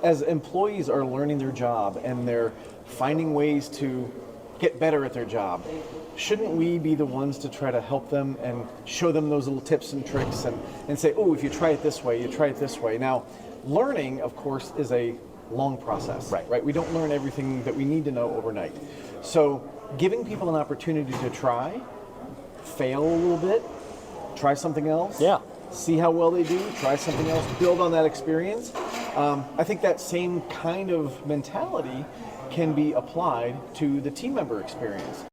as employees are learning their job and they're finding ways to get better at their job, shouldn't we be the ones to try to help them and show them those little tips and tricks and say, oh, if you try it this way, you try it this way. Now, learning, of course, is a long process, right? We don't learn everything that we need to know overnight. So giving people an opportunity to try, fail a little bit, try something else, see how well they do, try something else, build on that experience. I think that same kind of mentality can be applied to the team member experience.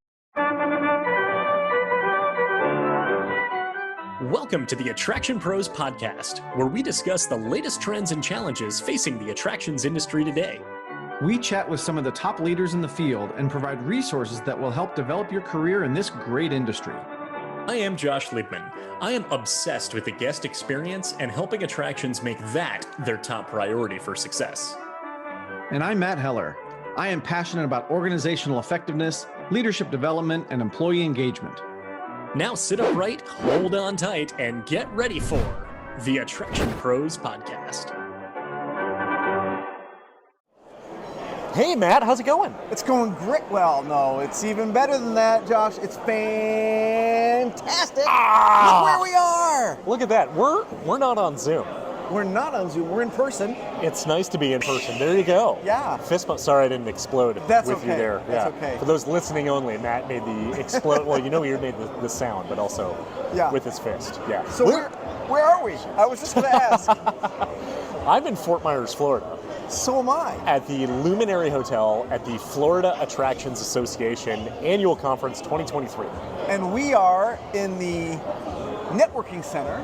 Welcome to the Attraction Pros podcast, where we discuss the latest trends and challenges facing the attractions industry today. We chat with some of the top leaders in the field and provide resources that will help develop your career in this great industry. I am Josh Liebman. I am obsessed with the guest experience and helping attractions make that their top priority for success. And I'm Matt Heller. I am passionate about organizational effectiveness, leadership development, and employee engagement. Now sit upright, hold on tight, and get ready for the Attraction Pros podcast. Hey Matt, how's it going? It's going great. Well, no, it's even better than that, Josh. It's fantastic. Look where we are. Look at that. We're not on Zoom. We're not on Zoom. We're in person. It's nice to be in person. There you go. Yeah. Fist bump. Sorry I didn't explode with you there. That's okay. For those listening only, Matt made the explode. Well, you know he made the sound, but also with his fist. Yeah. So where are we? I was just going to ask. I'm in Fort Myers, Florida. So am I. At the Luminary Hotel at the Florida Attractions Association Annual Conference 2023. And we are in the networking center.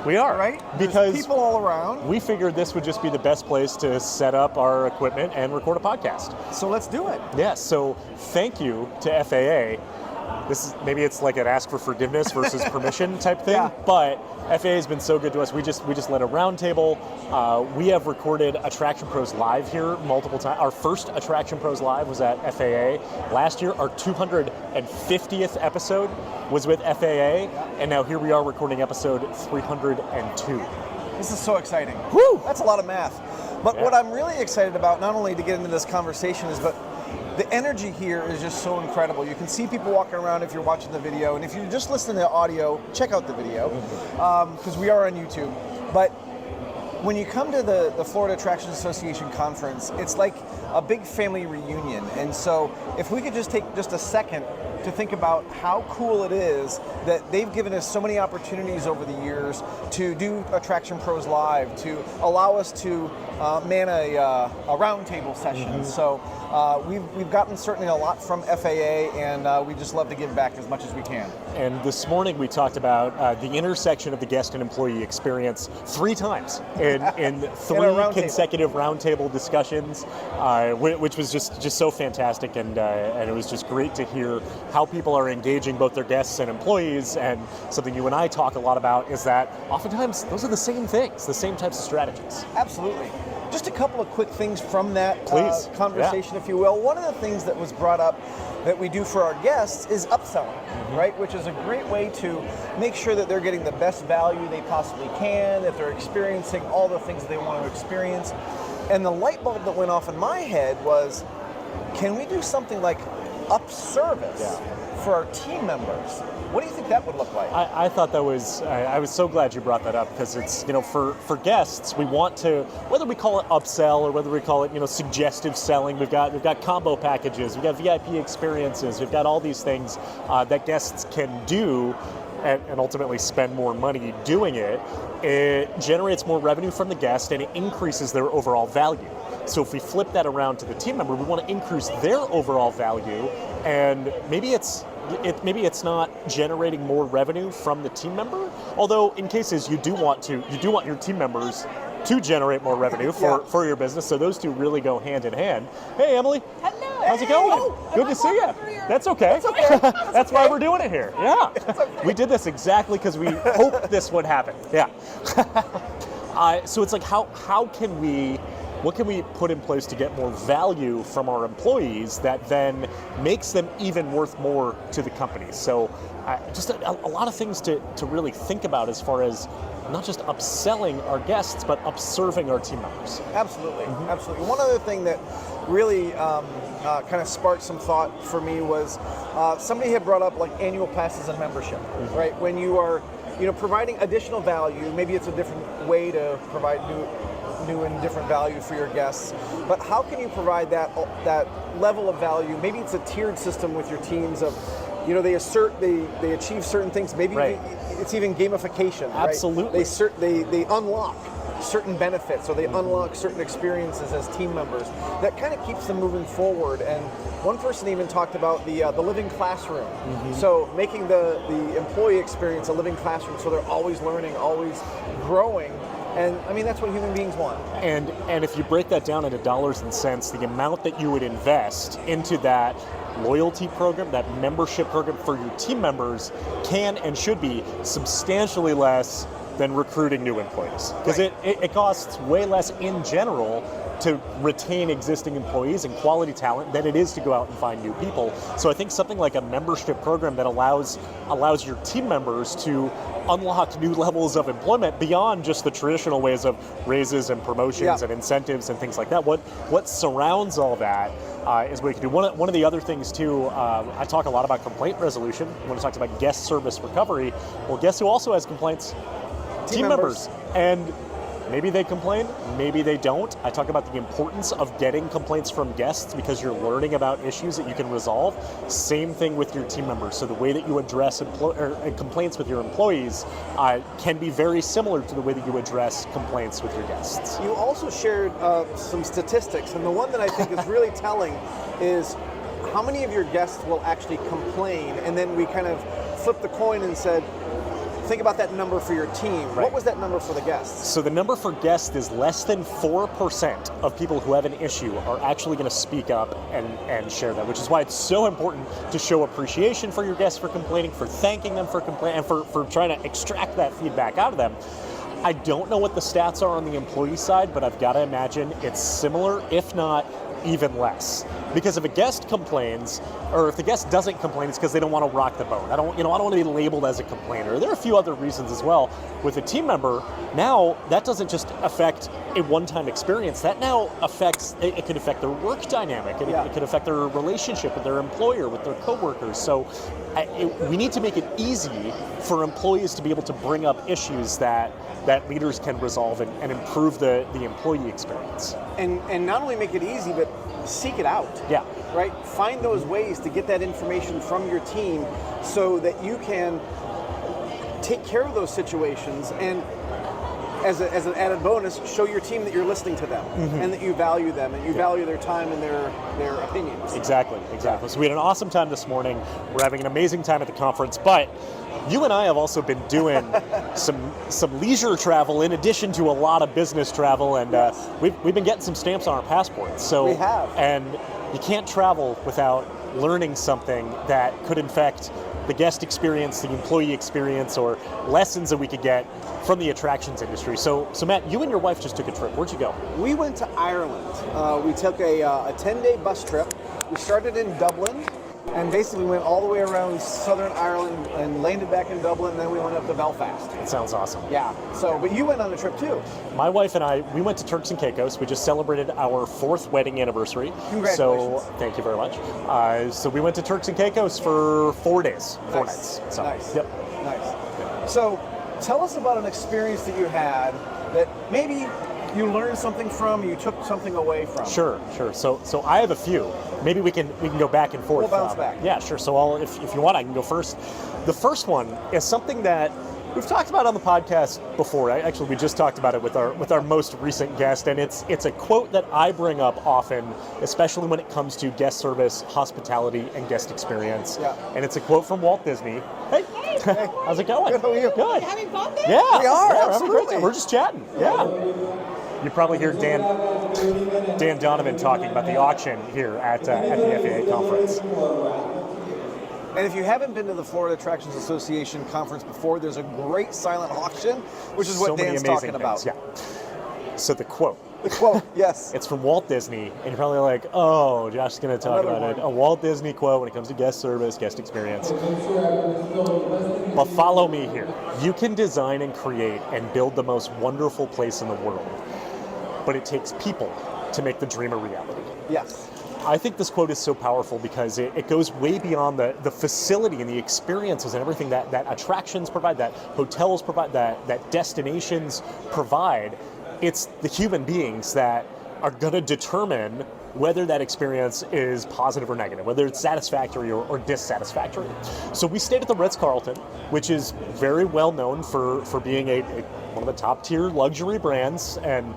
We are. Right? Because there's people all around. We figured this would just be the best place to set up our equipment and record a podcast. So let's do it. Yeah, so thank you to FAA. Maybe it's like an ask for forgiveness versus permission type thing, but FAA has been so good to us. We just led a roundtable. We have recorded Attraction Pros Live here multiple times. Our first Attraction Pros Live was at FAA. Last year, our 250th episode was with FAA, and now here we are recording episode 302. This is so exciting. Woo! That's a lot of math. But what I'm really excited about, not only to get into this conversation, is the energy here is just so incredible. You can see people walking around if you're watching the video, and if you're just listening to audio, check out the video, because we are on YouTube. But when you come to the Florida Attractions Association conference, it's like a big family reunion. And so if we could just take just a second to think about how cool it is that they've given us so many opportunities over the years to do Attraction Pros Live, to allow us to man a roundtable session. So we've gotten certainly a lot from FAA, and we just love to give back as much as we can. And this morning we talked about the intersection of the guest and employee experience 3 times in 3 consecutive roundtable discussions, which was just so fantastic, and it was just great to hear how people are engaging both their guests and employees. And something you and I talk a lot about is that oftentimes those are the same things, the same types of strategies. Absolutely. Just a couple of quick things from that conversation, if you will. One of the things that was brought up that we do for our guests is upselling, right? Which is a great way to make sure that they're getting the best value they possibly can, that they're experiencing all the things they want to experience. And the light bulb that went off in my head was, can we do something like up service for our team members? What do you think that would look like? I thought that was, I was so glad you brought that up, because it's, for guests, we want to, whether we call it upsell or whether we call it, suggestive selling, we've got combo packages, we've got VIP experiences, we've got all these things that guests can do and ultimately spend more money doing it. It generates more revenue from the guest and it increases their overall value. So if we flip that around to the team member, we want to increase their overall value, and maybe it's not generating more revenue from the team member. Although in cases you do want your team members to generate more revenue for your business. So those two really go hand in hand. Hey Emily. Hello. How's it going? Oh, good to see you. That's okay. That's why we're doing it here. Yeah. We did this exactly because we hoped this would happen. Yeah. So it's like what can we put in place to get more value from our employees that then makes them even worth more to the company? So just a lot of things to really think about as far as not just upselling our guests, but upserving our team members. Absolutely, absolutely. One other thing that really kind of sparked some thought for me was somebody had brought up like annual passes and membership, right? When you are, providing additional value, maybe it's a different way to provide new and different value for your guests, but how can you provide that level of value? Maybe it's a tiered system with your teams of, they achieve certain things. Maybe it's even gamification. Absolutely. Right? They unlock certain benefits, or they unlock certain experiences as team members. That kind of keeps them moving forward. And one person even talked about the living classroom. So making the employee experience a living classroom, so they're always learning, always growing. And I mean, that's what human beings want. And if you break that down into dollars and cents, the amount that you would invest into that loyalty program, that membership program for your team members, can and should be substantially less than recruiting new employees. Because it costs way less in general to retain existing employees and quality talent than it is to go out and find new people. So I think something like a membership program that allows your team members to unlock new levels of employment beyond just the traditional ways of raises and promotions and incentives and things like that. What surrounds all that is what you can do. One of the other things too, I talk a lot about complaint resolution when it talks about guest service recovery. Well, guess who also has complaints? Team members. And maybe they complain, maybe they don't. I talk about the importance of getting complaints from guests because you're learning about issues that you can resolve. Same thing with your team members. So the way that you address complaints with your employees can be very similar to the way that you address complaints with your guests. You also shared some statistics, and the one that I think is really telling is how many of your guests will actually complain, and then we kind of flipped the coin and said, think about that number for your team. Right. What was that number for the guests? So the number for guests is less than 4% of people who have an issue are actually going to speak up and share that, which is why it's so important to show appreciation for your guests for complaining, for thanking them for complaining, and for trying to extract that feedback out of them. I don't know what the stats are on the employee side, but I've got to imagine it's similar, if not even less. Because if a guest complains, or if the guest doesn't complain, it's because they don't want to rock the boat. I don't want to be labeled as a complainer. There are a few other reasons as well. With a team member, now that doesn't just affect a one-time experience. That now affects, it could affect their work dynamic. It could affect their relationship with their employer, with their coworkers. So we need to make it easy for employees to be able to bring up issues that leaders can resolve and improve the employee experience. And not only make it easy, but seek it out. Yeah. Right? Find those ways to get that information from your team so that you can take care of those situations, and as an added bonus, show your team that you're listening to them and that you value them and you value their time and their opinions. Exactly. So we had an awesome time this morning. We're having an amazing time at the conference, but you and I have also been doing some leisure travel in addition to a lot of business travel, and we've been getting some stamps on our passports. So we have. And you can't travel without learning something that could infect the guest experience, the employee experience, or lessons that we could get from the attractions industry. So Matt, you and your wife just took a trip. Where'd you go? We went to Ireland. We took a 10-day bus trip. We started in Dublin, and basically went all the way around Southern Ireland and landed back in Dublin, and then we went up to Belfast. That sounds awesome. Yeah. So, but you went on a trip too. My wife and I, we went to Turks and Caicos. We just celebrated our 4th wedding anniversary. Congratulations. So, thank you very much. So we went to Turks and Caicos for 4 days, 4 nights. So, Nice. Yep. Nice. So, tell us about an experience that you had that maybe you learned something from, you took something away from. Sure. So I have a few. Maybe we can go back and forth. We'll bounce back. Yeah, sure. So if you want, I can go first. The first one is something that we've talked about on the podcast before. Actually, we just talked about it with our most recent guest, and it's a quote that I bring up often, especially when it comes to guest service, hospitality, and guest experience. Yeah. And it's a quote from Walt Disney. Hey. How's it going? Good, how are you? Good. You having fun there? Yeah. We are, yeah, absolutely. We're just chatting. Yeah. You probably hear Dan Donovan talking about the auction here at the FAA conference. And if you haven't been to the Florida Attractions Association conference before, there's a great silent auction, which is what So many Dan's amazing talking about. things, yeah. So the quote, The quote, yes. It's from Walt Disney, and you're probably like, oh, Josh's going to talk Another about one. it. A Walt Disney quote when it comes to guest service, guest experience. But follow me here. You can design and create and build the most wonderful place in the world, but it takes people to make the dream a reality. Yes. I think this quote is so powerful because it goes way beyond the facility and the experiences and everything that attractions provide, that hotels provide, that destinations provide. It's the human beings that are going to determine whether that experience is positive or negative, whether it's satisfactory or dissatisfactory. So we stayed at the Ritz-Carlton, which is very well known for being one of the top tier luxury brands. And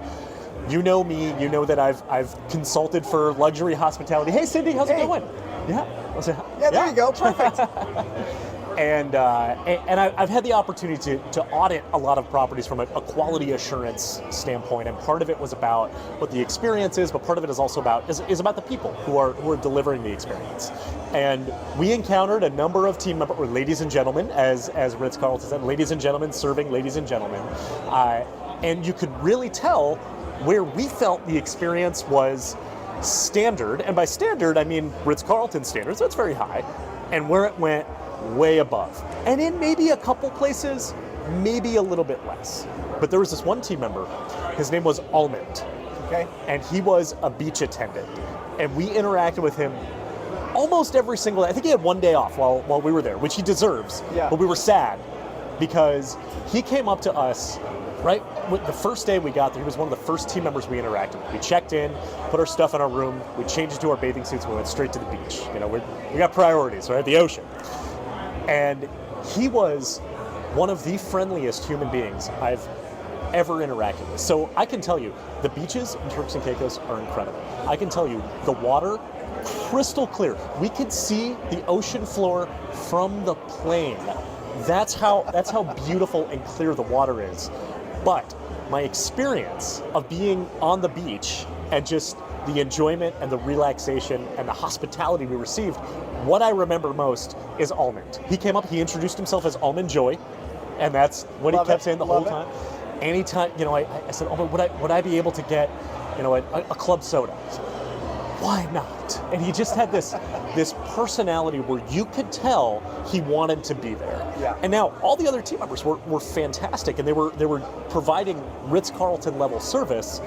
you know me, you know that I've consulted for luxury hospitality. Hey, Cindy, how's it going? Yeah. I'll say, Yeah, there you go. Perfect. And I've had the opportunity to audit a lot of properties from a quality assurance standpoint, and part of it was about what the experience is, but part of it is also about about the people who are delivering the experience. And we encountered a number of team members, or ladies and gentlemen, as Ritz-Carlton said, ladies and gentlemen serving ladies and gentlemen, and you could really tell where we felt the experience was standard, and by standard I mean Ritz-Carlton standards, so it's very high, and where it went way above. And in maybe a couple places, maybe a little bit less. But there was this one team member, his name was Almond, Okay. and he was a beach attendant. And we interacted with him almost every single day. I think he had one day off while we were there, which he deserves. Yeah. But we were sad because he came up to us right the first day we got there. He was one of the first team members we interacted with. We checked in, put our stuff in our room, we changed into our bathing suits, and we went straight to the beach. You know, we got priorities, right? The ocean. And he was one of the friendliest human beings I've ever interacted with. So I can tell you, the beaches in Turks and Caicos are incredible. I can tell you, the water, crystal clear. We could see the ocean floor from the plane. That's how beautiful and clear the water is. But my experience of being on the beach and just the enjoyment and the relaxation and the hospitality we received, what I remember most is Almond. He came up, he introduced himself as Almond Joy, and that's what Love he kept it, saying the love whole it. time. Anytime, you know, I said, Almond, would I be able to get, you know, a club soda? He said, why not? And he just had this personality where you could tell he wanted to be there. Yeah. And now all the other team members were fantastic, and they were providing Ritz-Carlton level service.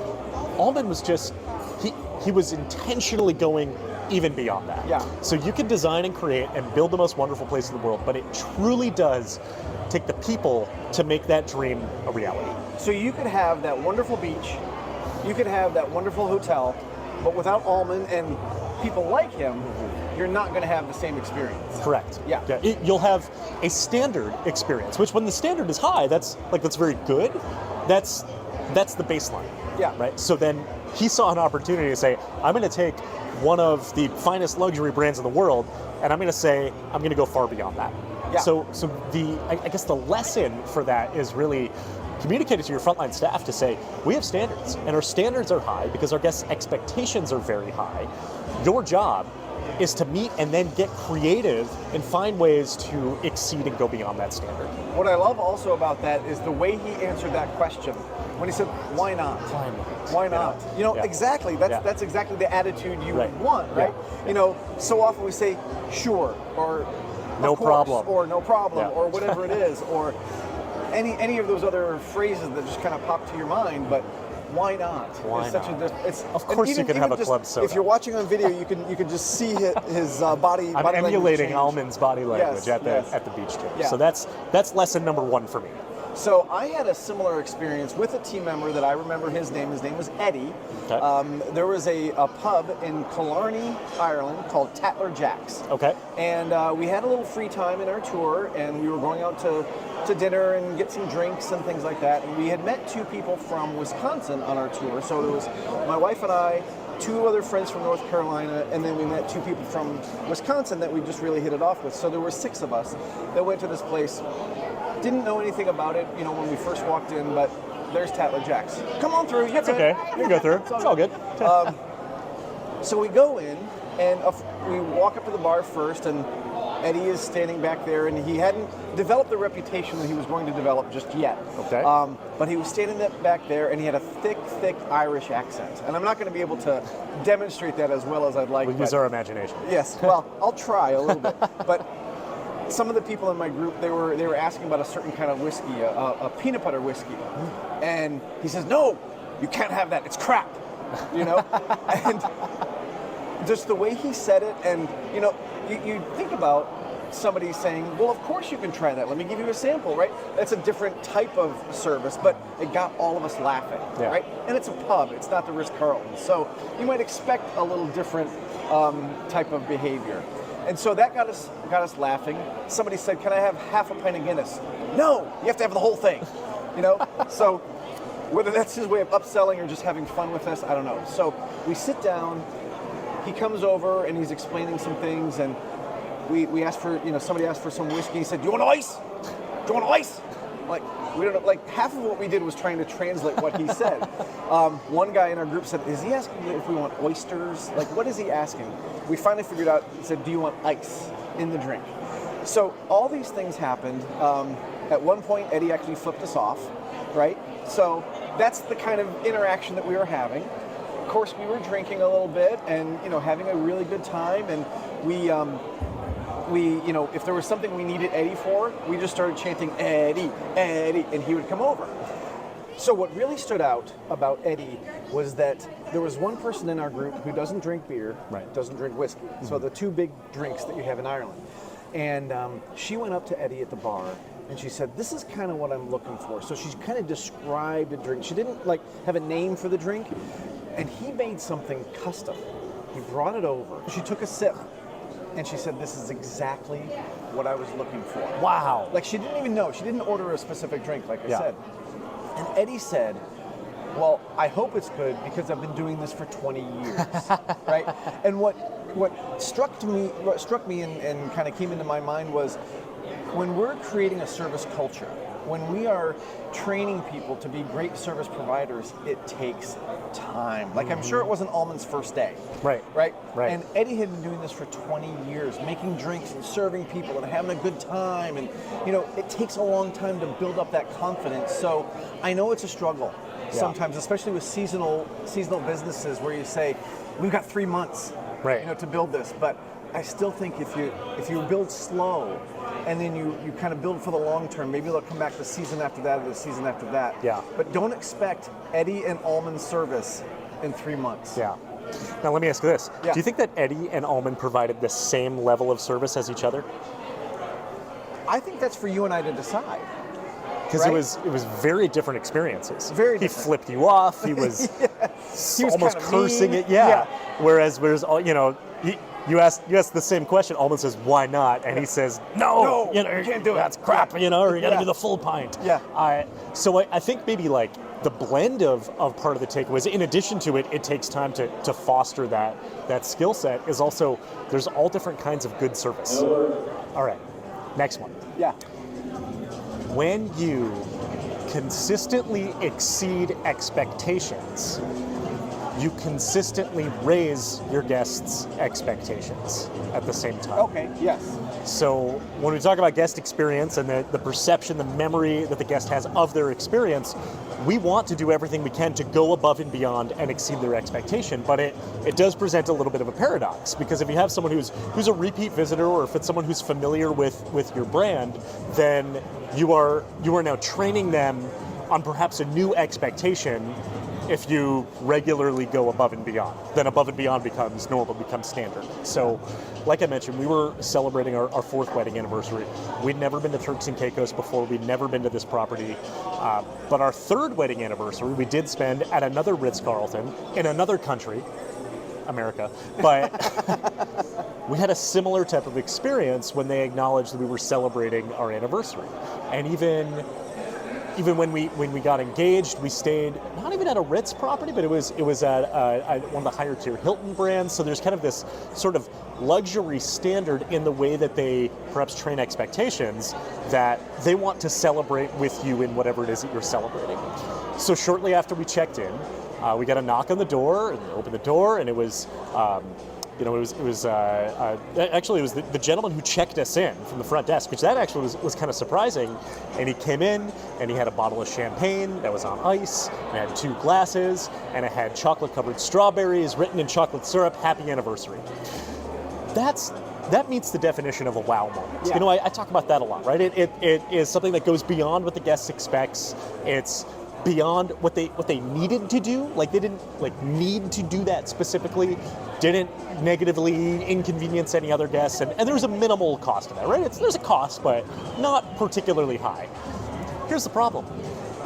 Almond was just he was intentionally going even beyond that. Yeah. So you can design and create and build the most wonderful place in the world, but it truly does take the people to make that dream a reality. So you could have that wonderful beach, you could have that wonderful hotel, but without Almond and people like him, you're not going to have the same experience. Correct. Yeah. You'll have a standard experience, which when the standard is high, that's very good. That's the baseline. Yeah. Right. So then he saw an opportunity to say, I'm going to take one of the finest luxury brands in the world, and I'm going to say I'm going to go far beyond that. Yeah. So I guess the lesson for that is really communicate it to your frontline staff to say, we have standards, and our standards are high because our guests' expectations are very high. Your job is to meet and then get creative and find ways to exceed and go beyond that standard. What I love also about that is the way he answered that question. When he said, why not? Why not? Why not? You know, Yeah. exactly. That's exactly the attitude you Right. would want, right? Yeah. You know, so often we say, sure, or No of course, problem. or no problem, Yeah. or whatever it is, or any of those other phrases that just kind of pop to your mind, but why not? Why it's not? Of course and you can have a just, club soda. If you're watching on video, you can just see his body. I'm body language emulating change. Almond's body language Yes. at the beach trip. Yeah. So that's lesson number one for me. So I had a similar experience with a team member that I remember his name. His name was Eddie. Okay. There was a pub in Killarney, Ireland called Tatler Jack's. Okay. And we had a little free time in our tour, and we were going out to dinner and get some drinks and things like that. And we had met two people from Wisconsin on our tour. So there was my wife and I, two other friends from North Carolina, and then we met two people from Wisconsin that we just really hit it off with. So there were 6 of us that went to this place. Didn't know anything about it, you know, when we first walked in, but there's Tatler Jack's. Come on through. That's okay. You can go through. It's all good. So we go in, and we walk up to the bar first, and Eddie is standing back there, and he hadn't developed the reputation that he was going to develop just yet. Okay. But he was standing back there, and he had a thick Irish accent. And I'm not going to be able to demonstrate that as well as I'd like. We use our imagination. Yes, well, I'll try a little bit. But some of the people in my group, they were asking about a certain kind of whiskey, a peanut butter whiskey. And he says, no, you can't have that, it's crap, And just the way he said it, and you think about somebody saying, well, of course you can try that. Let me give you a sample, right? That's a different type of service, but it got all of us laughing, right? And it's a pub, it's not the Ritz-Carlton. So you might expect a little different type of behavior. And so that got us laughing. Somebody said, can I have half a pint of Guinness? No, you have to have the whole thing, So whether that's his way of upselling or just having fun with us, I don't know. So we sit down, he comes over and he's explaining some things, and we asked for, somebody asked for some whiskey. He said, do you want ice? Do you want ice? Like, we don't know, like half of what we did was trying to translate what he said. One guy in our group said, is he asking if we want oysters? Like, what is he asking? We finally figured out, he said, do you want ice in the drink? So all these things happened. At one point, Eddie actually flipped us off, right? So that's the kind of interaction that we were having. Of course, we were drinking a little bit and, having a really good time. And we, if there was something we needed Eddie for, we just started chanting, Eddie, Eddie, and he would come over. So what really stood out about Eddie was that there was one person in our group who doesn't drink beer, doesn't drink whiskey. Mm-hmm. So the two big drinks that you have in Ireland. And she went up to Eddie at the bar and she said, this is kind of what I'm looking for. So she kind of described a drink. She didn't have a name for the drink. And he made something custom. He brought it over. She took a sip. And she said, this is exactly what I was looking for. Wow. Like, she didn't even know. She didn't order a specific drink, like I said. And Eddie said, well, I hope it's good because I've been doing this for 20 years, right? And what struck me and kind of came into my mind was when we're creating a service culture, when we are training people to be great service providers, it takes time. Like, I'm sure it wasn't Almond's first day. Right. And Eddie had been doing this for 20 years, making drinks and serving people and having a good time. And, it takes a long time to build up that confidence. So I know it's a struggle sometimes, especially with seasonal businesses where you say, we've got 3 months to build this. But I still think if you build slow and then you kind of build for the long term, maybe they'll come back the season after that or the season after that. Yeah. But don't expect Eddie and Almond service in 3 months. Yeah. Now let me ask you this. Yeah. Do you think that Eddie and Almond provided the same level of service as each other? I think that's for you and I to decide. Because it was very different experiences. Very different. He flipped you off. He was he was almost cursing mean. it. Yeah. Whereas you ask the same question. Almond says, "Why not?" And he says, "No, you can't do it. That's crap. Or you got to do the full pint." Yeah. So I think maybe the blend of part of the takeaways, in addition to it takes time to foster that skill set. Is also there's all different kinds of good service. All right, next one. Yeah. When you consistently exceed expectations, you consistently raise your guests' expectations at the same time. Okay, yes. So when we talk about guest experience and the perception, the memory that the guest has of their experience, we want to do everything we can to go above and beyond and exceed their expectation, but it does present a little bit of a paradox, because if you have someone who's a repeat visitor, or if it's someone who's familiar with your brand, then you are now training them on perhaps a new expectation. If you regularly go above and beyond, then above and beyond becomes normal, becomes standard. So, like I mentioned, we were celebrating our 4th wedding anniversary. We'd never been to Turks and Caicos before. We'd never been to this property. But our 3rd wedding anniversary, we did spend at another Ritz-Carlton in another country, America. But we had a similar type of experience when they acknowledged that we were celebrating our anniversary. And even when we got engaged, we stayed not even at a Ritz property, but it was at one of the higher tier Hilton brands. So there's kind of this sort of luxury standard in the way that they perhaps train expectations, that they want to celebrate with you in whatever it is that you're celebrating. So shortly after we checked in, we got a knock on the door, and they opened the door, and it was You know, it was actually it was the gentleman who checked us in from the front desk, which that actually was kind of surprising. And he came in and he had a bottle of champagne that was on ice, and had 2 glasses, and it had chocolate-covered strawberries written in chocolate syrup. Happy anniversary. That meets the definition of a wow moment. Yeah. You know, I talk about that a lot, right? It is something that goes beyond what the guest expects. It's beyond what they needed to do. Like, they didn't need to do that specifically. Didn't negatively inconvenience any other guests, and there was a minimal cost to that, right? There's a cost, but not particularly high. Here's the problem.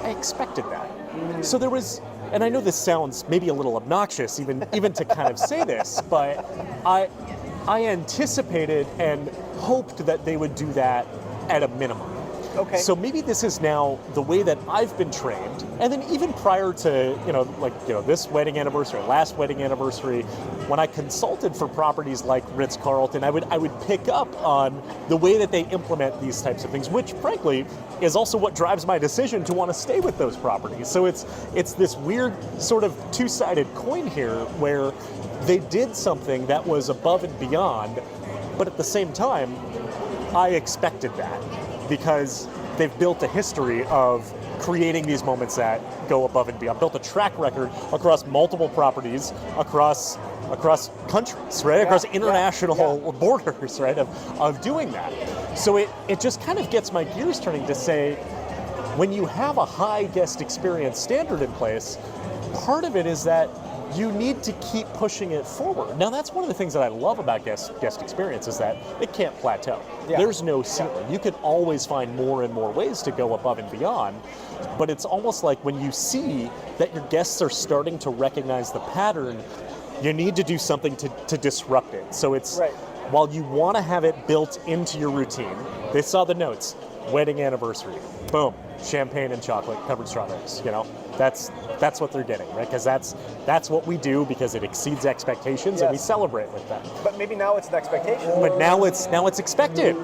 I expected that. So there was, and I know this sounds maybe a little obnoxious, even to kind of say this, but I anticipated and hoped that they would do that at a minimum. Okay. So maybe this is now the way that I've been trained, and then even prior to this wedding anniversary, last wedding anniversary, when I consulted for properties like Ritz-Carlton, I would pick up on the way that they implement these types of things, which frankly is also what drives my decision to want to stay with those properties. So it's this weird sort of two-sided coin here, where they did something that was above and beyond, but at the same time, I expected that, because they've built a history of creating these moments that go above and beyond, built a track record across multiple properties, across countries, right? Across international borders, right? Of doing that. So it just kind of gets my gears turning to say, when you have a high guest experience standard in place, part of it is that you need to keep pushing it forward. Now, that's one of the things that I love about guest experience, is that it can't plateau. Yeah. There's no ceiling. Yeah. You can always find more and more ways to go above and beyond, but it's almost like when you see that your guests are starting to recognize the pattern, you need to do something to disrupt it. So it's, right. While you want to have it built into your routine, they saw the notes, wedding anniversary, boom, champagne and chocolate covered strawberries, you know? That's what they're getting, right? Because that's what we do, because it exceeds expectations, and we celebrate with that. But maybe now it's an expectation. But now it's expected.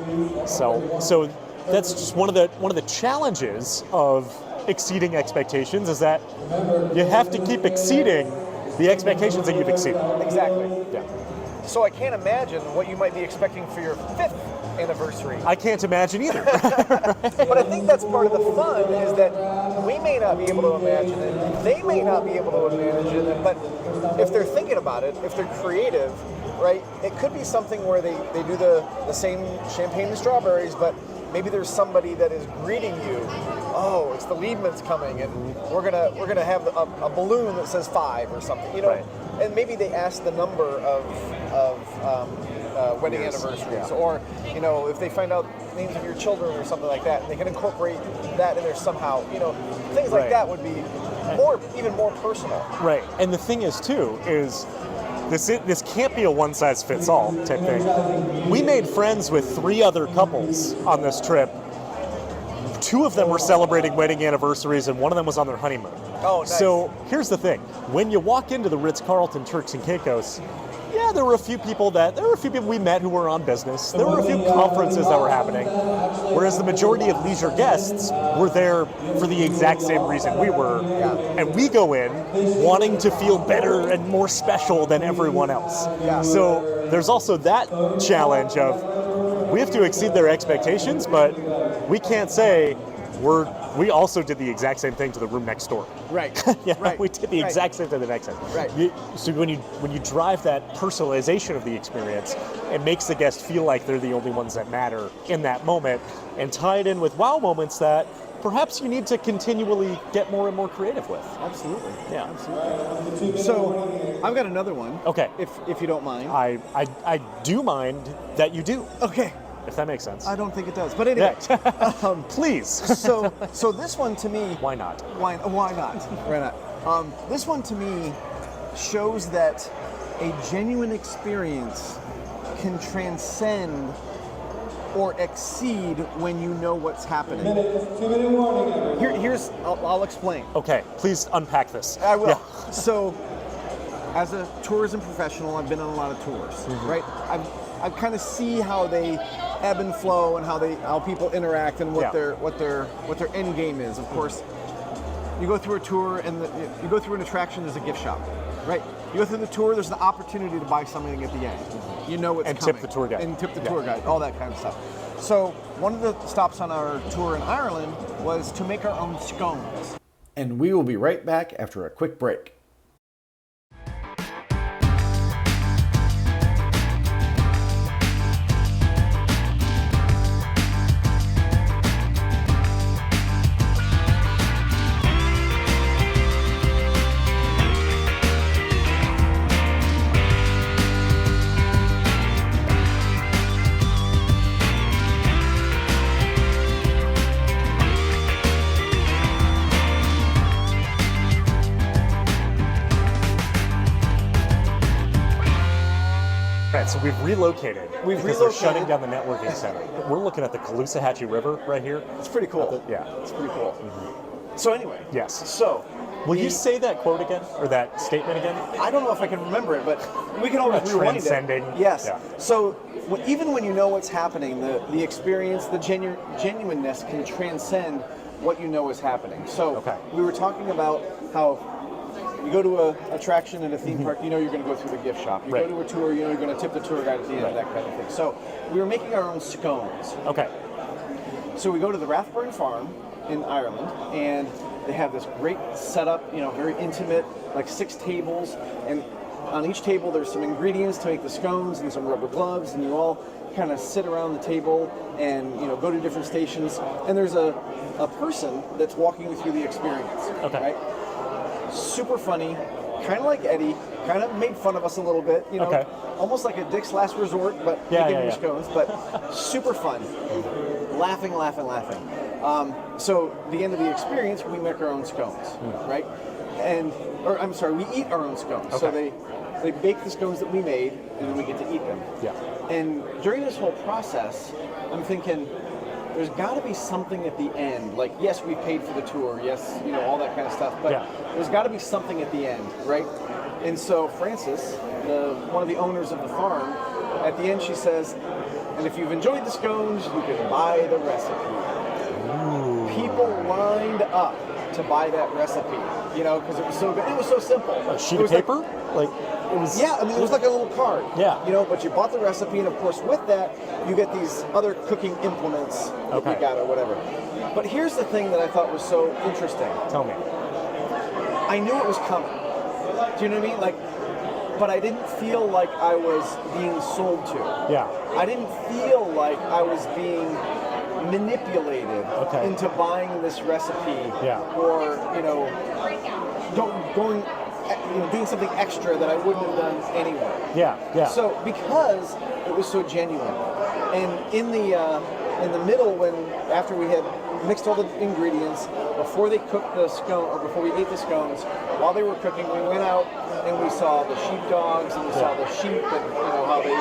So that's just one of the challenges of exceeding expectations, is that you have to keep exceeding the expectations that you've exceeded. Exactly. Yeah. So I can't imagine what you might be expecting for your 5th anniversary. I can't imagine either. But I think that's part of the fun, is that we may not be able to imagine it, they may not be able to imagine it, but if they're thinking about it, if they're creative, right, it could be something where they do the same champagne and strawberries, but maybe there's somebody that is greeting you. Oh, it's the Liebman's coming, and we're gonna have a balloon that says 5 or something, you know. Right. And maybe they ask the number of wedding anniversaries, or you know, if they find out names of your children or something like that, and they can incorporate that in there somehow. You know, things like that would be even more personal. Right. And the thing is too is. This can't be a one-size-fits-all type thing. We made friends with 3 other couples on this trip. 2 of them were celebrating wedding anniversaries, and one of them was on their honeymoon. Oh, nice. So here's the thing. When you walk into the Ritz-Carlton Turks and Caicos, there were a few people we met who were on business. There were a few conferences that were happening, whereas the majority of leisure guests were there for the exact same reason we were. And we go in wanting to feel better and more special than everyone else. So there's also that challenge of, we have to exceed their expectations, but we can't say we also did the exact same thing to the room next door. Right. Right. We did the exact same thing to the next time. Right. So when you drive that personalization of the experience, it makes the guest feel like they're the only ones that matter in that moment, and tie it in with wow moments that perhaps you need to continually get more and more creative with. Absolutely. Yeah. Absolutely. So I've got another one. Okay. If you don't mind. I do mind that you do. Okay. If that makes sense. I don't think it does. But anyway. Please. So this one to me. Why not? Why not? Why not? This one to me shows that a genuine experience can transcend or exceed when you know what's happening. I'll explain. Okay, please unpack this. I will. Yeah. So, as a tourism professional, I've been on a lot of tours, right? I kind of see how they ebb and flow, and how people interact, and what their end game is. Of course, you go through a tour and you go through an attraction, there's a gift shop, right? You go through the tour, there's an opportunity to buy something at the end. You know what's And coming. tip the tour guide. And tip the Yeah. tour guide, all that kind of stuff. So one of the stops on our tour in Ireland was to make our own scones. And we will be right back after a quick break. Right, so we've relocated. We've because they're relocated. shutting down the networking center. We're looking at the Caloosahatchee River right here. It's pretty cool. Yeah. It's pretty cool. So anyway. Yes. So. Will you say that quote again, or that statement again? I don't know if I can remember it, but we can always rewind it. Transcending. Yes. Yeah. So even when you know what's happening, the experience, the genuineness can transcend what you know is happening. So we were talking about how you go to an attraction in a theme park, you know you're going to go through the gift shop. You go to a tour, you know you're going to tip the tour guide at the end, that kind of thing. So we were making our own scones. Okay. So we go to the Rathburn Farm in Ireland, and they have this great setup, you know, very intimate, like 6 tables, and on each table there's some ingredients to make the scones and some rubber gloves, and you all kind of sit around the table and, you know, go to different stations, and there's a person that's walking you through the experience. Okay. Right? Super funny, kind of like Eddie, kind of made fun of us a little bit, you know, almost like a Dick's Last Resort, but making your scones, but super fun. Laughing. So the end of the experience, we make our own scones, right? We eat our own scones. So they bake the scones that we made, and then we get to eat them. Yeah. And during this whole process, I'm thinking, there's got to be something at the end. Like, yes, we paid for the tour, yes, you know, all that kind of stuff, but there's got to be something at the end, right? And so Frances, one of the owners of the farm, at the end she says, and if you've enjoyed the scones, you can buy the recipe. Ooh. People lined up to buy that recipe, you know, because it was so good. It was so simple. A sheet of paper? Like it was. Yeah, I mean, it was like a little card. Yeah. You know, but you bought the recipe, and of course, with that, you get these other cooking implements that you got or whatever. But here's the thing that I thought was so interesting. Tell me. I knew it was coming. Do you know what I mean? Like, but I didn't feel like I was being sold to. Yeah. I didn't feel like I was being manipulated into buying this recipe, or you know, going, you know, doing something extra that I wouldn't have done anyway. Yeah. So because it was so genuine, and in the middle, after we had mixed all the ingredients, before they cooked the scone, or before we ate the scones, while they were cooking, we went out and we saw the sheepdogs, and we saw the sheep, and you know how they,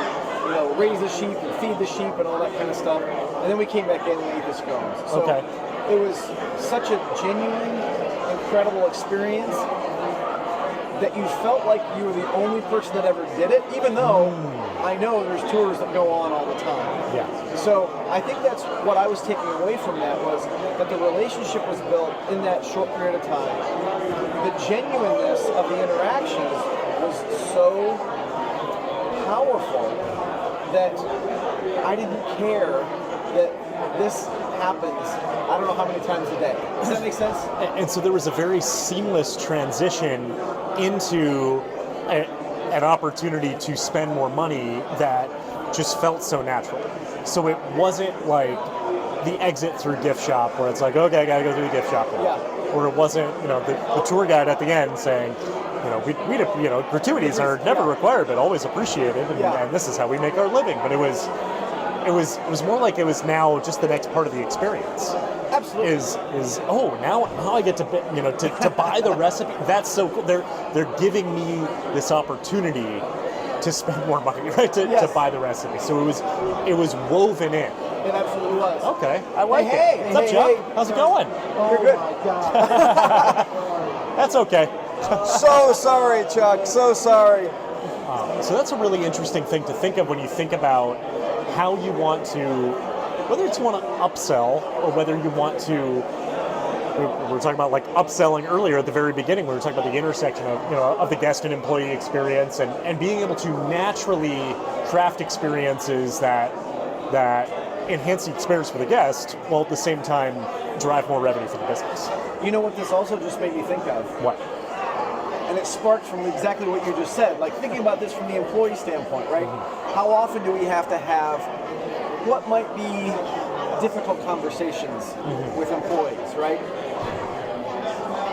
you know, raise the sheep and feed the sheep and all that kind of stuff. And then we came back in and ate the scones. So it was such a genuine, incredible experience that you felt like you were the only person that ever did it, even though I know there's tours that go on all the time. Yeah. So I think that's what I was taking away from that, was that the relationship was built in that short period of time. The genuineness of the interactions was so powerful that I didn't care that this happens, I don't know how many times a day. Does that make sense? And so there was a very seamless transition into an opportunity to spend more money that just felt so natural. So it wasn't like the exit through gift shop where it's like, okay, I gotta go through the gift shop now. Yeah. Or it wasn't, you know, the tour guide at the end saying, you know, you know, gratuities are never required but always appreciated, and this is how we make our living. But it was more like it was now just the next part of the experience. Absolutely. Is now I get to, you know, to buy the recipe. That's so cool. They're giving me this opportunity to spend more money, right? To buy the recipe. So it was woven in. It absolutely was. Okay, I like Hey, it. What's up, Chuck? hey. How's it going? You're good. My God. That's okay. So sorry, Chuck. So sorry. So that's a really interesting thing to think of when you think about how you want to, whether it's you want to upsell or whether you want to we were talking about like upselling earlier at the very beginning. We were talking about the intersection of of the guest and employee experience, and being able to naturally craft experiences that enhance the experience for the guest, while at the same time drive more revenue for the business. You know what this also just made me think of? What? And it sparked from exactly what you just said. Like thinking about this from the employee standpoint, right? How often do we have to have what might be difficult conversations with employees, right?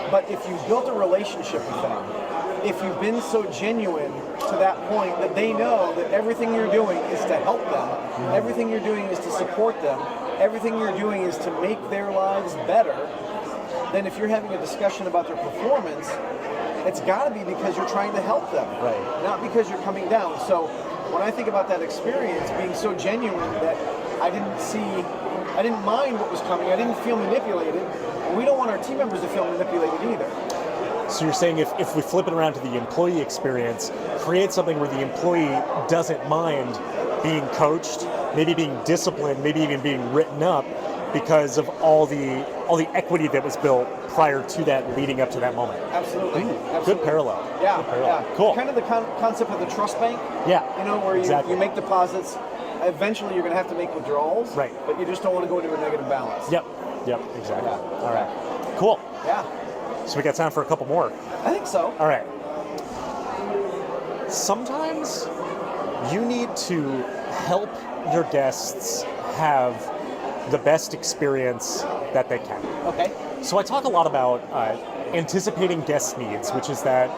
But if you've built a relationship with them, if you've been so genuine to that point that they know that everything you're doing is to help them, everything you're doing is to support them, everything you're doing is to make their lives better, then if you're having a discussion about their performance, it's got to be because you're trying to help them, Right. not because you're coming down. So when I think about that experience being so genuine that I didn't mind what was coming, I didn't feel manipulated, and we don't want our team members to feel manipulated either. So you're saying if we flip it around to the employee experience, create something where the employee doesn't mind being coached, maybe being disciplined, maybe even being written up because of all the equity that was built prior to that, leading up to that moment. Absolutely. Good parallel. Yeah, Good parallel. yeah. Cool. Kind of the concept of the trust bank. Yeah. Where exactly. you make deposits. Eventually, you're going to have to make withdrawals. Right. But you just don't want to go into a negative balance. Yep, exactly. Yeah. All right. Cool. Yeah. So we got time for a couple more. I think so. All right. Sometimes you need to help your guests have the best experience that they can. Okay. So I talk a lot about anticipating guest needs, which is that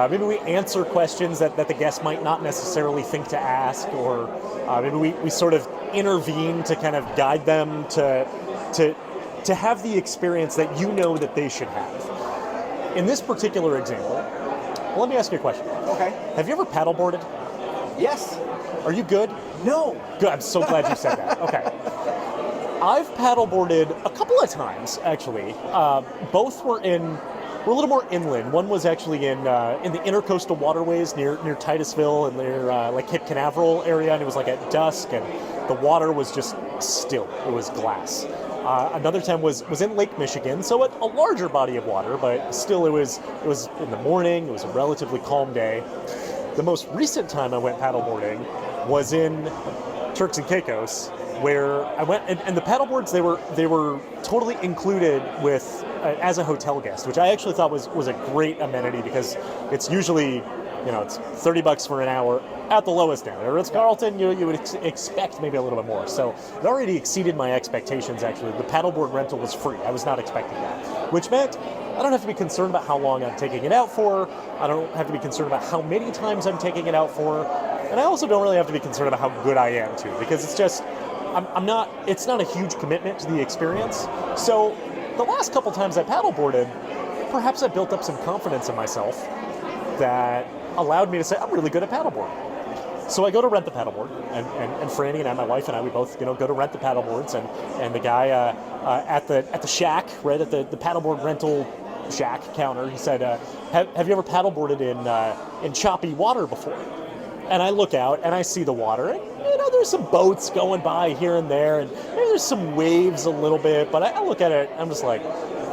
maybe we answer questions that the guest might not necessarily think to ask, or maybe we sort of intervene to kind of guide them to have the experience that you know that they should have. In this particular example, well, let me ask you a question. Okay. Have you ever paddleboarded? Yes. Are you good? No. Good. I'm so glad you said that. Okay. I've paddleboarded a couple of times, actually. Both were a little more inland. One was actually in the intercoastal waterways near Titusville and near like Cape Canaveral area, and it was like at dusk, and the water was just still. It was glass. Another time was in Lake Michigan, so a larger body of water, but still it was in the morning. It was a relatively calm day. The most recent time I went paddleboarding was in Turks and Caicos, where I went, and the paddleboards they were totally included with as a hotel guest, which I actually thought was a great amenity, because it's usually, it's $30 for an hour at the lowest end. At Ritz-Carlton, you would expect maybe a little bit more. So it already exceeded my expectations, actually. The paddleboard rental was free. I was not expecting that, which meant I don't have to be concerned about how long I'm taking it out for. I don't have to be concerned about how many times I'm taking it out for. And I also don't really have to be concerned about how good I am, too, because it's just, it's not a huge commitment to the experience. So the last couple times I paddleboarded, perhaps I built up some confidence in myself that allowed me to say, I'm really good at paddleboarding. So I go to rent the paddleboard, and Franny and I, my wife and I, we both go to rent the paddleboards, and the guy at the shack, right at the paddleboard rental shack counter, he said, have you ever paddleboarded in choppy water before? And I look out and I see the water, and there's some boats going by here and there, and maybe there's some waves a little bit, but I look at it, I'm just like,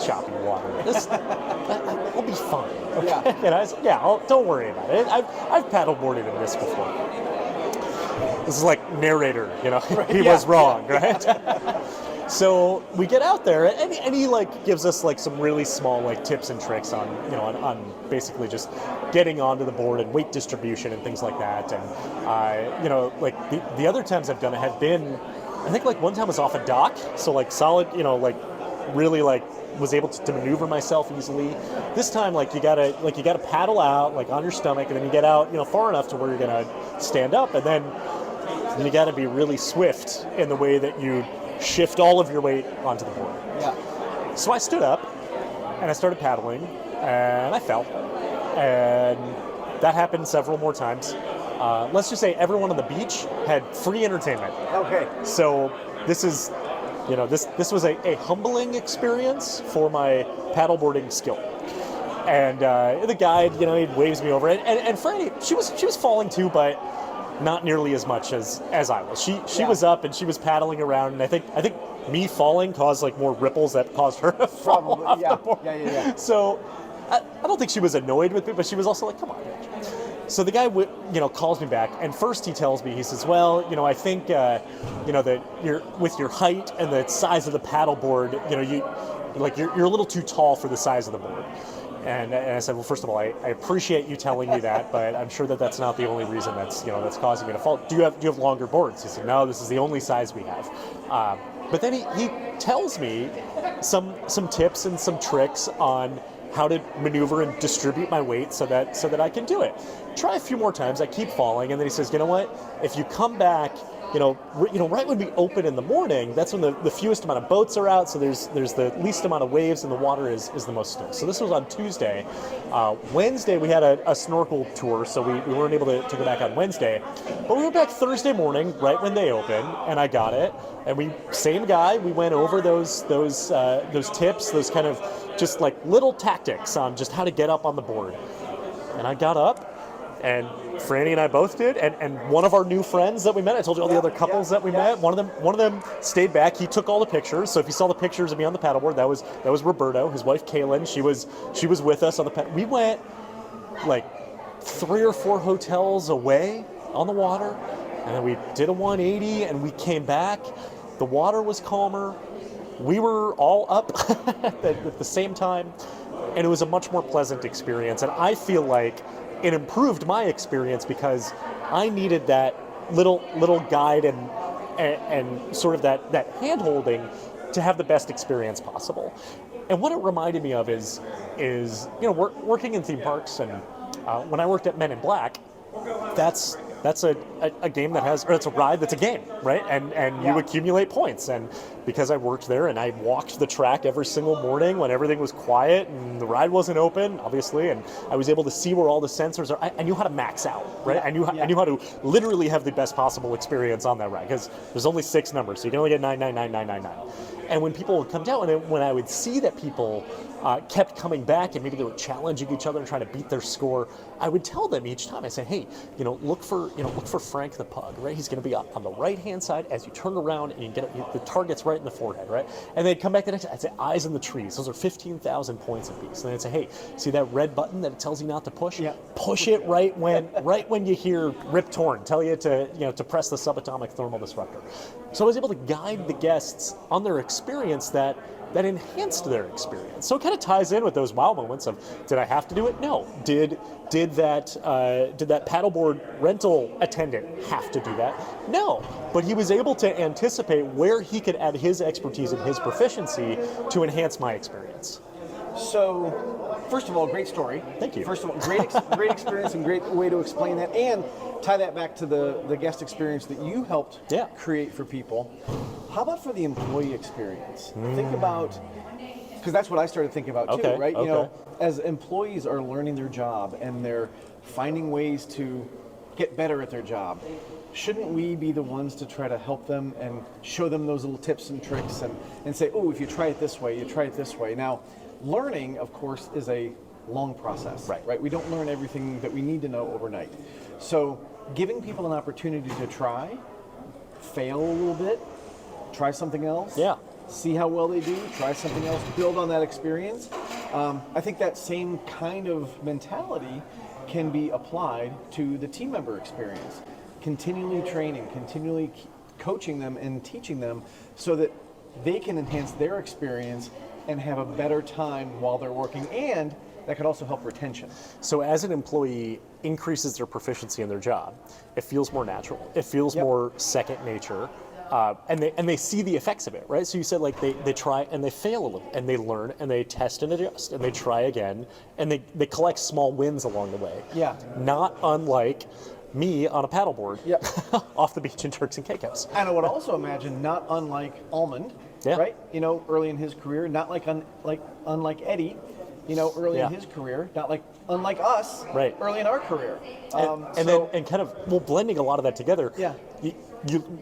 choppy water. I'll be fine. Okay? Yeah. And I said, don't worry about it. I've paddleboarded in this before. This is like narrator, Right, he yeah, was wrong, yeah. Right? So we get out there, and he gives us some really small tips and tricks on on basically just getting onto the board and weight distribution and things like that. And the other times I've done it have been, I think one time was off a dock, so solid, really was able to maneuver myself easily. This time you gotta paddle out on your stomach, and then you get out far enough to where you're gonna stand up, and then you gotta be really swift in the way that you shift all of your weight onto the board. Yeah. So I stood up and I started paddling, and I fell, and that happened several more times. Let's just say everyone on the beach had free entertainment. Okay. So this is, this was a humbling experience for my paddleboarding skill. And the guide, he waves me over, and Franny, she was falling too, but not nearly as much as I was. She was up and she was paddling around, and I think me falling caused like more ripples that caused her to fall Probably, off yeah. the board. Yeah. So I don't think she was annoyed with me, but she was also like, come on, Rich. So the guy, calls me back, and first he tells me, he says, well, I think, that you're with your height and the size of the paddleboard, you're a little too tall for the size of the board. And I said, well, first of all, I appreciate you telling me that, but I'm sure that that's not the only reason that's causing me to fall. Do you have longer boards? He said, no, this is the only size we have. But then he tells me some tips and some tricks on how to maneuver and distribute my weight so that I can do it. Try a few more times. I keep falling, and then he says, you know what? If you come back, right when we open in the morning, that's when the fewest amount of boats are out, so there's the least amount of waves and the water is the most still. So this was on Tuesday. Wednesday we had a snorkel tour, so we weren't able to go back on Wednesday. But we were back Thursday morning, right when they opened, and I got it. And same guy, we went over those tips, those kind of just like little tactics on just how to get up on the board. And I got up, and Franny and I both did, and one of our new friends that we met, I told you all the other couples that we met, one of them stayed back. He took all the pictures. So if you saw the pictures of me on the paddleboard, that was Roberto, his wife Kaylin. She was with us on the we went like 3 or 4 hotels away on the water, and then we did a 180, and we came back. The water was calmer. We were all up at the same time, and it was a much more pleasant experience. And I feel like it improved my experience because I needed that little guide and sort of that hand holding to have the best experience possible. And what it reminded me of is working in theme parks, and when I worked at Men in Black, that's a game that has, or it's a ride that's a game, right? And you accumulate points. And because I worked there and I walked the track every single morning when everything was quiet and the ride wasn't open, obviously, and I was able to see where all the sensors are, I knew how to max out, right? I knew how to literally have the best possible experience on that ride, because there's only 6 numbers, so you can only get 99999. And when people would come down, and when I would see that people kept coming back and maybe they were challenging each other and trying to beat their score, I would tell them each time, I said, hey, look for Frank the Pug, right? He's going to be up on the right-hand side as you turn around and you get the target's right in the forehead, right? And they'd come back the next day, I'd say, eyes in the trees. Those are 15,000 points apiece. And they'd say, hey, see that red button that it tells you not to push? Yeah. Push it right when you hear rip torn, tell you to press the subatomic thermal disruptor. So I was able to guide the guests on their experience that enhanced their experience. So it kind of ties in with those wow moments of, did I have to do it? No. Did that paddleboard rental attendant have to do that? No. But he was able to anticipate where he could add his expertise and his proficiency to enhance my experience. So, first of all, great story. Thank you. First of all, great experience and great way to explain that, and tie that back to the guest experience that you helped create for people. How about for the employee experience? Think about, because that's what I started thinking about too, right? Okay. As employees are learning their job and they're finding ways to get better at their job, shouldn't we be the ones to try to help them and show them those little tips and tricks and say, oh, if you try it this way, you try it this way. Now, learning, of course, is a long process, right? We don't learn everything that we need to know overnight. So giving people an opportunity to try, fail a little bit, try something else, see how well they do, try something else, build on that experience. I think that same kind of mentality can be applied to the team member experience. Continually training, continually coaching them and teaching them so that they can enhance their experience and have a better time while they're working, and that could also help retention. So as an employee increases their proficiency in their job, it feels more natural. It feels more second nature. And they see the effects of it, right? So you said like they try and they fail a little, and they learn and they test and adjust and they try again, and they collect small wins along the way. Yeah. Not unlike me on a paddleboard off the beach in Turks and Caicos. And I would also imagine not unlike Almond, right? Early in his career, not unlike Eddie, early in his career, not unlike us, early in our career. And kind of blending a lot of that together. Yeah.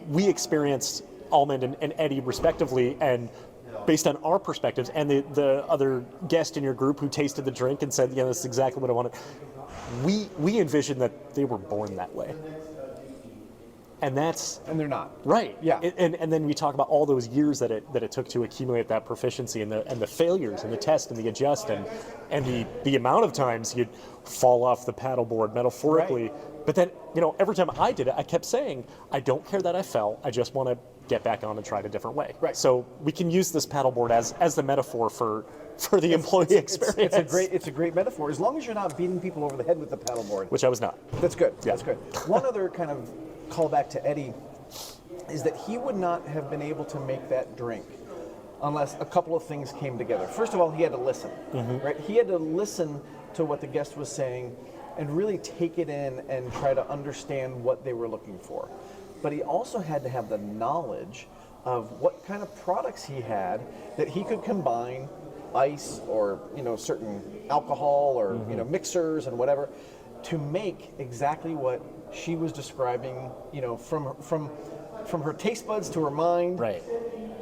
We experienced Almond and Eddie respectively, and based on our perspectives, and the other guest in your group who tasted the drink and said, this is exactly what I wanted. We envisioned that they were born that way. And that's And they're not. right. Yeah. And then we talk about all those years that it took to accumulate that proficiency, and the failures and the test and the adjust and the amount of times you'd fall off the paddleboard metaphorically. Right. But then, every time I did it, I kept saying, I don't care that I fell. I just want to get back on and try it a different way. Right. So we can use this paddleboard as the metaphor for the employee experience. It's a great metaphor, as long as you're not beating people over the head with the paddleboard. Which I was not. That's good. Yeah. That's good. One other kind of callback to Eddie is that he would not have been able to make that drink unless a couple of things came together. First of all, he had to listen, right? He had to listen to what the guest was saying and really take it in and try to understand what they were looking for. But he also had to have the knowledge of what kind of products he had that he could combine ice or certain alcohol or mixers and whatever to make exactly what she was describing, from her taste buds to her mind, Right.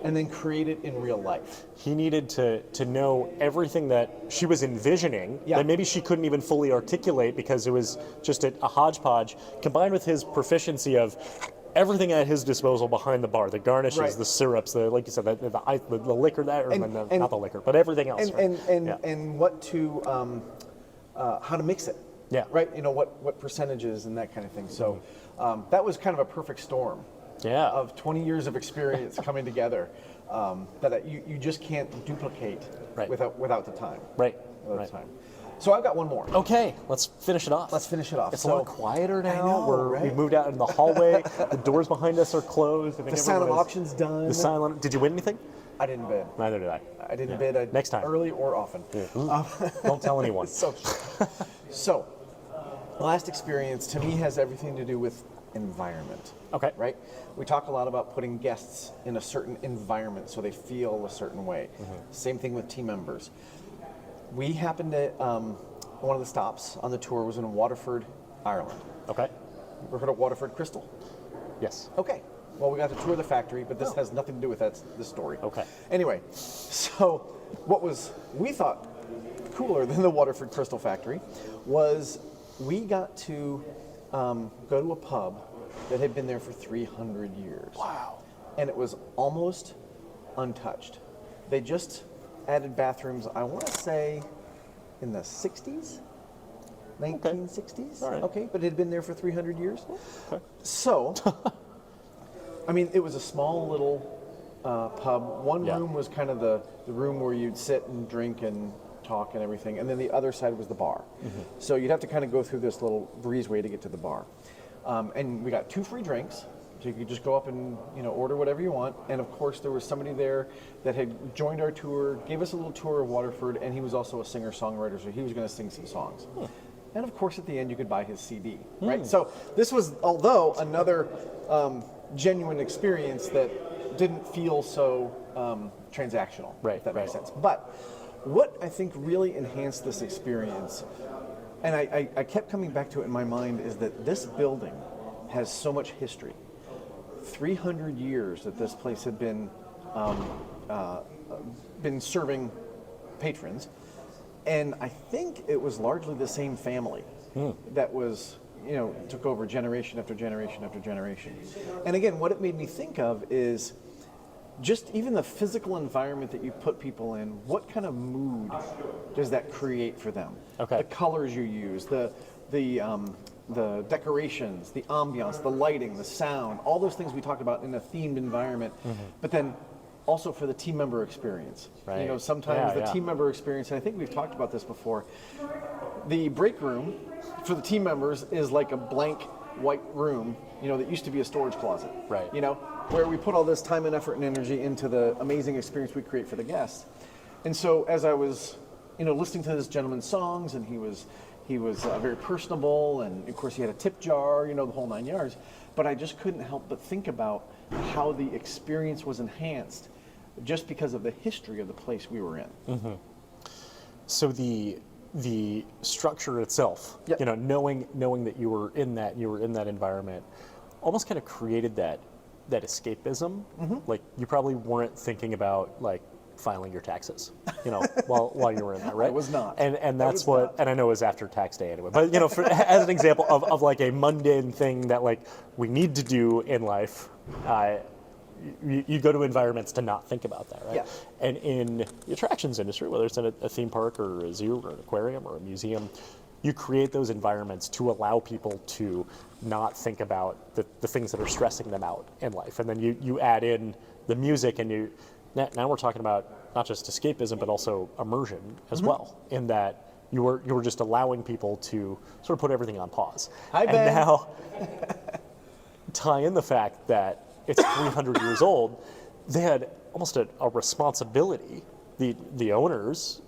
and then create it in real life. He needed to know everything that she was envisioning Yeah. that maybe she couldn't even fully articulate because it was just a hodgepodge, combined with his proficiency of everything at his disposal behind the bar, the garnishes, Right. the syrups, like you said, the liquor not the liquor, but everything else. And what to how to mix it. Yeah. Right. What percentages and that kind of thing. So that was kind of a perfect storm. Yeah. Of 20 years of experience coming together that you just can't duplicate Right. without the time. Right. Without Right. the time. So I've got one more. Okay, let's finish it off. Let's finish it off. It's So- a lot quieter now. I know, right? We've moved out into the hallway. The doors behind us are closed. I think The silent everyone is- auction's done. The silent. Did you win anything? I didn't bid. Neither did I. I didn't Yeah. bid Next time. early or often. Don't tell anyone. So, the last experience to me has everything to do with environment. Okay. Right? We talk a lot about putting guests in a certain environment so they feel a certain way. Same thing with team members. We happened to, one of the stops on the tour was in Waterford, Ireland. Okay. Ever heard of Waterford Crystal? Yes. Okay. Well, we got to tour the factory, but this has nothing to do with this story. Okay. Anyway, so what we thought cooler than the Waterford Crystal Factory was we got to go to a pub that had been there for 300 years. Wow. And it was almost untouched. They just added bathrooms, I want to say, in the 60s? 1960s? All right. Okay, but it had been there for 300 years. Okay. So, I mean, it was a small little pub. One Yeah. room was kind of the room where you'd sit and drink and talk and everything, and then the other side was the bar. So you'd have to kind of go through this little breezeway to get to the bar. And we got 2 free drinks, so you could just go up and order whatever you want. And of course, there was somebody there that had joined our tour, gave us a little tour of Waterford, and he was also a singer-songwriter, so he was going to sing some songs. And of course, at the end, you could buy his CD, right? So this was, although another genuine experience that didn't feel so transactional, Right, if that makes right. sense. But what I think really enhanced this experience, and I kept coming back to it in my mind, is that this building has so much history. 300 years that this place had been serving patrons, and I think it was largely the same family that was, took over generation after generation after generation. And again, what it made me think of is just even the physical environment that you put people in. What kind of mood does that create for them? Okay. The colors you use, the decorations, the ambiance, the lighting, the sound, all those things we talked about in a themed environment. But then also for the team member experience. Right. Sometimes Yeah, the yeah. team member experience, and I think we've talked about this before, the break room for the team members is like a blank white room, that used to be a storage closet. Right. Where we put all this time and effort and energy into the amazing experience we create for the guests. And so as I was, listening to this gentleman's songs, and he was very personable, and of course he had a tip jar, the whole 9 yards. But I just couldn't help but think about how the experience was enhanced just because of the history of the place we were in. So the structure itself, Yep. knowing that you were in that environment, almost kind of created that escapism. Like you probably weren't thinking about like filing your taxes, while you were in there, right? I was not. And that's and I know it was after tax day anyway, but as an example of like a mundane thing that like we need to do in life, you go to environments to not think about that, right? Yeah. And in the attractions industry, whether it's in a theme park or a zoo or an aquarium or a museum, you create those environments to allow people to not think about the things that are stressing them out in life. And then you add in the music, and now we're talking about not just escapism, but also immersion as well, in that you were just allowing people to sort of put everything on pause. Hi, and Ben. now tie in the fact that it's 300 years old, they had almost a responsibility, the owners,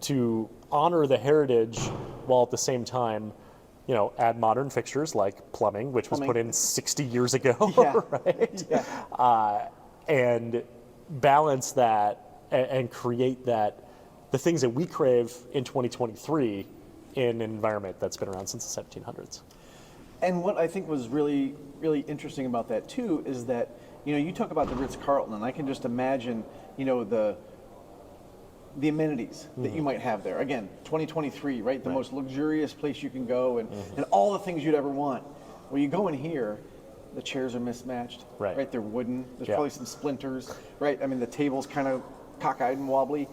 to honor the heritage while at the same time, add modern fixtures like plumbing, which was put in 60 years ago, right? Yeah. And balance that and create the things that we crave in 2023 in an environment that's been around since the 1700s. And what I think was really, really interesting about that too is that, you talk about the Ritz-Carlton, and I can just imagine, the amenities that you might have there. Again, 2023, right? The most luxurious place you can go, and all the things you'd ever want. Well, you go in here, the chairs are mismatched, right? They're wooden. There's probably some splinters, right? I mean, the table's kind of cockeyed and wobbly.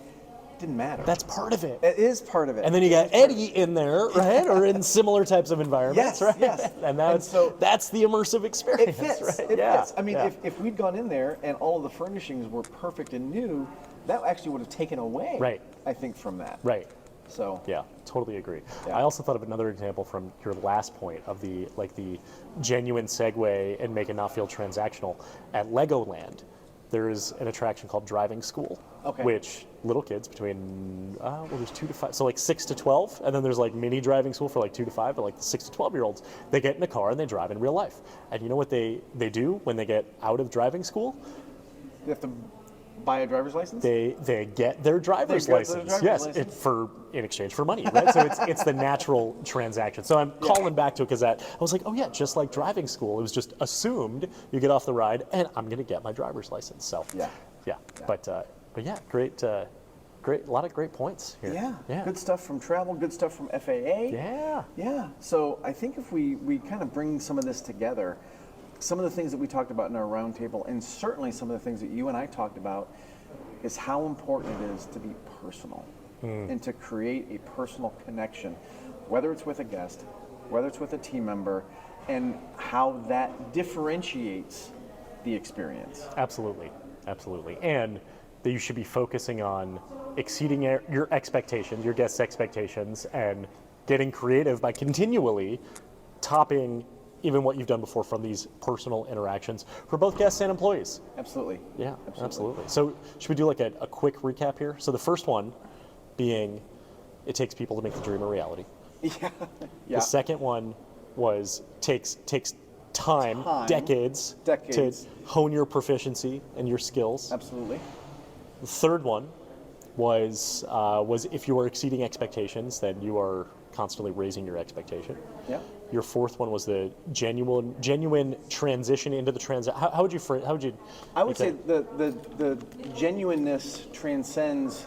Didn't matter. That's part of it. It is part of it. And then you got Eddie in there, right? Or in similar types of environments, right? Yes. And that's the immersive experience, It fits. right? It fits. I mean, if we'd gone in there and all of the furnishings were perfect and new, that actually would have taken away, I think, from that. Right. So. Yeah, totally agree. Yeah. I also thought of another example from your last point of the genuine segue and make it not feel transactional. At Legoland, there is an attraction called Driving School, which little kids between, there's 2 to 5, so like 6 to 12, and then there's like mini driving school for like 2 to 5, but like the 6 to 12-year-olds, they get in a car and they drive in real life. And you know what they do when they get out of driving school? You have to buy a driver's license? They get their driver's license. In exchange for money, right? So it's the natural transaction. So I'm calling back to it because I was like, oh yeah, just like driving school, it was just assumed you get off the ride and I'm going to get my driver's license. So yeah. But yeah, great, a lot of great points here. Yeah. Good stuff from travel. Good stuff from FAA. Yeah. So I think if we kind of bring some of this together. Some of the things that we talked about in our roundtable, and certainly some of the things that you and I talked about, is how important it is to be personal and to create a personal connection, whether it's with a guest, whether it's with a team member, and how that differentiates the experience. Absolutely. And that you should be focusing on exceeding your expectations, your guests' expectations, and getting creative by continually topping even what you've done before from these personal interactions for both guests and employees. Absolutely. Yeah, absolutely. So should we do like a quick recap here? So the first one being, it takes people to make the dream a reality. Yeah. The second one was takes time, decades to hone your proficiency and your skills. Absolutely. The third one was if you are exceeding expectations, then you are constantly raising your expectation. Yeah. Your fourth one was the genuine transition into the transaction. How would you phrase? How would you? I would say the genuineness transcends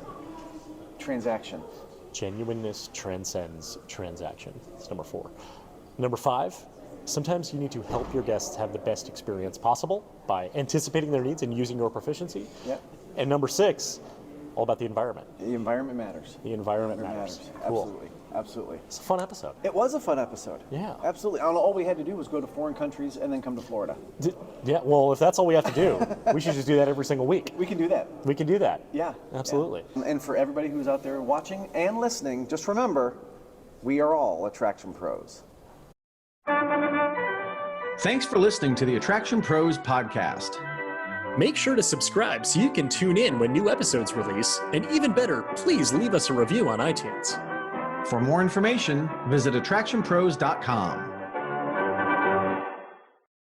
transaction. Genuineness transcends transaction. That's number 4. Number 5. Sometimes you need to help your guests have the best experience possible by anticipating their needs and using your proficiency. Yeah. And number 6, all about the environment. The environment matters. The environment matters. Cool. Absolutely. It's a fun episode. It was a fun episode. Yeah. Absolutely. All we had to do was go to foreign countries and then come to Florida. Yeah, well, if that's all we have to do, we should just do that every single week. We can do that. We can do that. Yeah. Absolutely. Yeah. And for everybody who's out there watching and listening, just remember, we are all attraction pros. Thanks for listening to the Attraction Pros podcast. Make sure to subscribe so you can tune in when new episodes release, and even better, please leave us a review on iTunes. For more information, visit attractionpros.com.